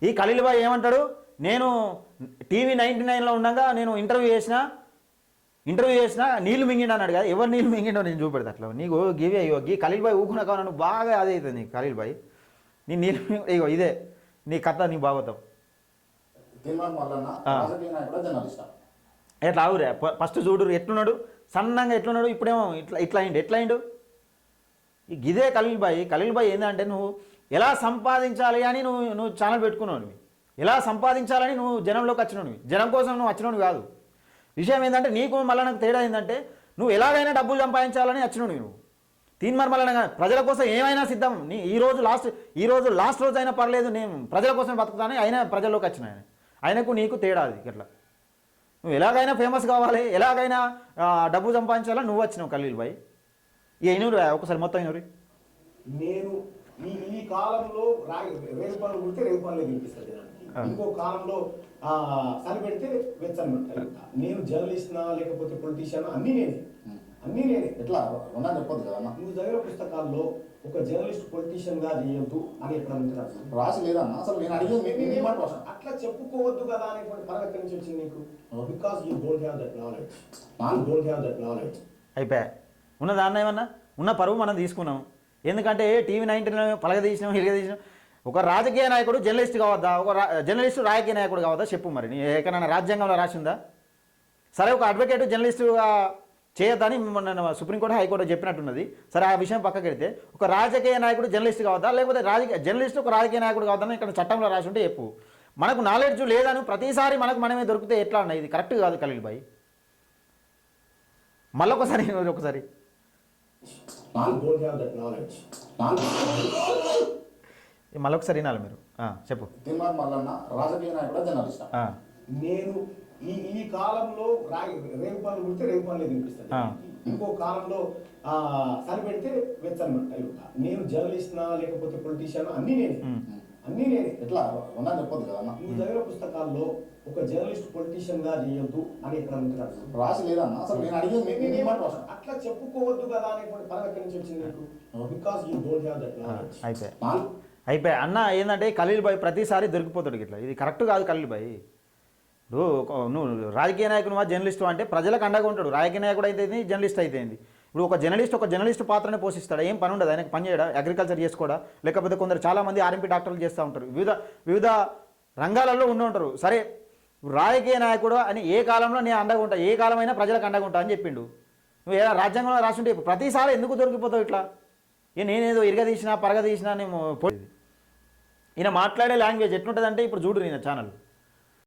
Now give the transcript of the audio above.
ఈ ఖలీల్ భాయ్ ఏమంటాడు, నేను టీవీ 99లో ఉండగా నేను ఇంటర్వ్యూ చేసిన నీళ్ళు మింగిండు అన్నాడు కదా. ఎవరు నీళ్ళు మింగిండో నేను చూపెడతా అట్లా నీకు గివే. ఇగో గీ ఖలీల్ భాయ్ ఊకున్నా కావాలి బాగా అదే అవుతుంది నీకు. ఖలీల్ భాయ్ నీ నీళ్ళు ఇగో ఇదే నీ కథ, నీ భాగవతం. ఎట్లా ఆవురే ఫస్ట్ చూడు ఎట్లున్నాడు, సన్నంగా ఎట్లున్నాడు, ఇప్పుడేమో ఇట్లా అయిండు. ఇదే ఖలీల్ భాయ్ ఏంటంటే నువ్వు ఎలా సంపాదించాలి అని నువ్వు ఛానల్ పెట్టుకున్నావు. ఎలా సంపాదించాలని నువ్వు జనంలోకి వచ్చినవి, జనం కోసం నువ్వు వచ్చినవి కాదు. విషయం ఏంటంటే నీకు మళ్ళీ నాకు తేడా ఏంటంటే నువ్వు ఎలాగైనా డబ్బులు సంపాదించాలని వచ్చినవి నువ్వు. మళ్ళీ ప్రజల కోసం ఏమైనా సిద్ధం. ఈ రోజు లాస్ట్ రోజు అయినా పర్లేదు, నేను ప్రజల కోసం బతుకుతాను, అయినా ప్రజల్లోకి వచ్చిన ఆయనకు నీకు తేడా అది. ఇట్లా నువ్వు ఎలాగైనా ఫేమస్ కావాలి, ఎలాగైనా డబ్బు సంపాదించాలని నువ్వు వచ్చినావు ఖలీల్ భాయ్. ఇనూరు ఒకసారి మొత్తం ఇనూరి. నేను ఈ కాలంలో రేగు పనులు కుడితే రేగు పనులు గెలిపిస్తుంది. ఇంకో కాలంలో సరిపెడితే వెచ్చనమాట. నేను జర్నలిస్ట్ లేకపోతే పొలిటీషియన్ అన్నీ నేనే. ఎట్లా ఉన్నా చెప్పదు కదా. నువ్వు చదివిన పుస్తకాల్లో ఒక జర్నలిస్ట్ పొలిటీషియన్ గా చేయొద్దు అని ఎక్కడ రాసి లేదన్నా. అసలు నేను అడిగేది అట్లా చెప్పుకోవద్దు కదా అనేటువంటి పని ఎక్కడి నుంచి వచ్చింది నీకు? Because you don't have that knowledge. అయిపోయా ఉన్న దాన్ని ఏమన్నా ఉన్న పరువు మనం తీసుకున్నాం. ఎందుకంటే టీవీ 99 పలగదీసినాం, ఇరగదీసినాం. ఒక రాజకీయ నాయకుడు జర్నలిస్ట్ కావద్దా? ఒక జర్నలిస్టు రాజకీయ నాయకుడు కావద్దా? చెప్పు మరి. నీ ఎక్కడైనా రాజ్యాంగంలో రాసిందా? సరే ఒక అడ్వకేట్ జర్నలిస్టుగా చేయొద్దని మొన్న సుప్రీంకోర్టు హైకోర్టు చెప్పినట్టున్నది. సరే ఆ విషయం పక్కకి వెళ్తే ఒక రాజకీయ నాయకుడు జర్నలిస్ట్ కావద్దా, లేకపోతే జర్నలిస్ట్ ఒక రాజకీయ నాయకుడు కావద్దని ఇక్కడ చట్టంలో రాసి ఉంటే చెప్పు. మనకు నాలెడ్జ్ లేదని ప్రతిసారి మనమే దొరికితే ఎట్లా అన్న? ఇది కరెక్ట్ కాదు ఖలీల్ భాయ్. మళ్ళొకసారి మళ్ళొకసారి వినాలి మీరు. చెప్పు. రాజకీయ నాయకుడు జర్నలిస్ట్. నేను ఈ కాలంలో రేగు పనులు కుడితే రేగు పనులే కనిపిస్తుంది. ఇంకో కాలంలో సరిపెడితే వెచ్చనమాట. నేను జర్నలిస్ట్ లేకపోతే పొలిటీషియన్ అన్నీ నేనే. ఎట్లా ఉన్నా చెప్పదు కదా. నువ్వు చదివిన పుస్తకాల్లో ఒక జర్నలిస్ట్ పొలిటీషియన్ గా చేయొద్దు అని ఎక్కడ రాసి లేదన్నా. అసలు నేను అడిగేది అట్లా చెప్పుకోవద్దు కదా అనేటువంటి పని ఎక్కడి నుంచి వచ్చింది నీకు? Because you don't have that knowledge. అయిపోయా అన్న. ఏంటంటే ఖలీల్ భాయ్ ప్రతిసారి దొరికిపోతాడు ఇట్లా. ఇది కరెక్ట్ కాదు ఖలీల్ భాయ్. నువ్వు రాజకీయ నాయకుడు జర్నలిస్టు అంటే ప్రజలకు అండగా ఉంటాడు. రాజకీయ నాయకుడు అయితే జర్నలిస్ట్ అయితేంది. ఇప్పుడు ఒక జర్నలిస్ట్ పాత్రనే పోషిస్తాడు. ఏం పని ఉండదు ఆయనకు. పని చేయడా? అగ్రికల్చర్ చేసుకోడా? లేకపోతే కొందరు చాలామంది ఆర్ఎంపీ డాక్టర్లు చేస్తూ ఉంటారు. వివిధ రంగాలలో ఉంటారు. సరే రాజకీయ నాయకుడు అని ఏ కాలంలో నేను అండగా ఉంటా, ఏ కాలమైనా ప్రజలకు అండగా ఉంటా అని చెప్పిండు. నువ్వు ఏదైనా రాజ్యాంగంలో రాసుంటే ప్రతిసారి ఎందుకు దొరికిపోతావు ఇట్లా? నేనేదో ఇరగదీసినా పరగదీసినా నేను ఈయన మాట్లాడే లాంగ్వేజ్ ఎట్లుంటుందంటే ఇప్పుడు చూడు నేను ఛానల్